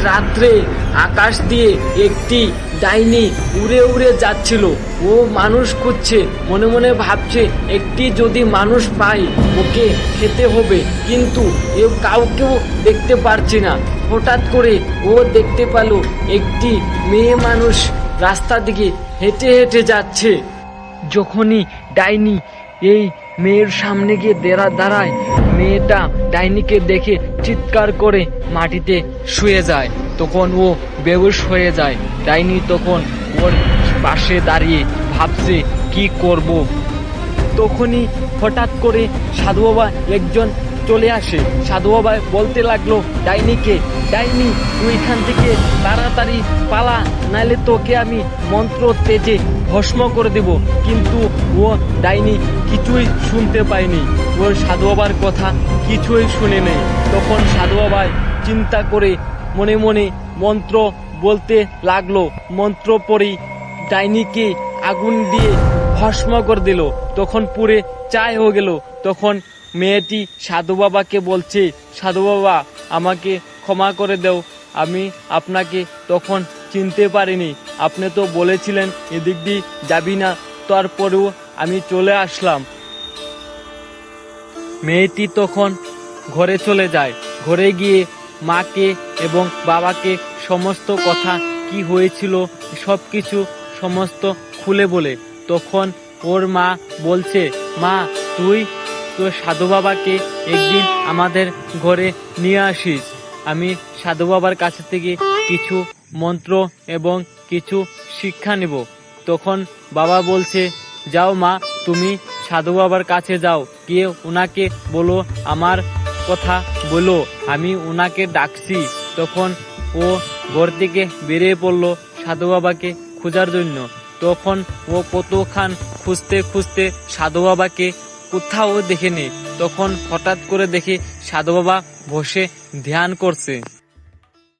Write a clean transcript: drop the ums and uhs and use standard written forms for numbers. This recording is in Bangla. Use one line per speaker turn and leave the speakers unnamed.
রাত্রে আকাশ দিয়ে একটি ডাইনি উড়ে উড়ে যাচ্ছিল। ও মানুষ খুঁজছে, মনে মনে ভাবছে একটি যদি মানুষ পাই ওকে খেতে হবে, কিন্তু এ কাউকেও দেখতে পারছে না। হঠাৎ করে ও দেখতে পেল একটি মেয়ে মানুষ রাস্তা দিকে হেঁটে হেঁটে যাচ্ছে। যখনই ডাইনি এই মেয়ের সামনে গিয়ে দাঁড়ায়, মেয়েটা ডাইনিকে দেখে চিৎকার করে মাটিতে শুয়ে যায়। তখন ও বেহুশ হয়ে যায়। ডাইনি তখন ওর পাশে দাঁড়িয়ে ভাবছে কি করব। তখনই হঠাৎ করে সাধু বাবা একজন চলে আসে। সাধু বাবা বলতে লাগলো ডাইনিকে, ডাইনি তুই এখান থেকে তাড়াতাড়ি পালা, নাইলে তোকে আমি মন্ত্র তেজে ভস্ম করে দেব। কিন্তু ও ডাইনি কিছুই শুনতে পায়নি, ওর সাধু বাবার কথা কিছুই শুনে নেই। তখন সাধু বাবা চিন্তা করে মনে মনে মন্ত্র বলতে লাগলো। মন্ত্র পড়ে ডাইনিকে আগুন দিয়ে ভস্ম করে দিল। তখন পুড়ে ছাই হয়ে গেল। তখন মেয়েটি সাধু বাবাকে বলছে, সাধু বাবা আমাকে ক্ষমা করে দাও, আমি আপনাকে তখন চিনতে পারিনি। আপনি তো বলেছিলেন এদিক দিয়ে যাবি না, তারপরেও আমি চলে আসলাম। মেয়েটি তখন ঘরে চলে যায়। ঘরে গিয়ে মাকে এবং বাবাকে সমস্ত কথা কি হয়েছিল সব কিছু সমস্ত খুলে বলে। তখন ওর মা বলছে, মা তুই তো সাধু বাবাকে একদিন আমাদের ঘরে নিয়ে আসিস, আমি সাধু বাবার কাছে থেকে কিছু মন্ত্র এবং কিছু শিক্ষা নেব। তখন বাবা বলছে, যাও মা, তুমি সাধু বাবার কাছে যাও, গিয়ে ওনাকে বলো আমার কথা বলো, আমি ওনাকে ডাকছি। তখন ও ঘর থেকে বেরিয়ে পড়লো সাধু বাবাকে খোঁজার জন্য। তখন ও কতক্ষণ খুঁজতে খুঁজতে সাধু বাবাকে কোথাও দেখেনি। তখন হঠাৎ করে দেখে সাধু বাবা বসে ধ্যান করছে।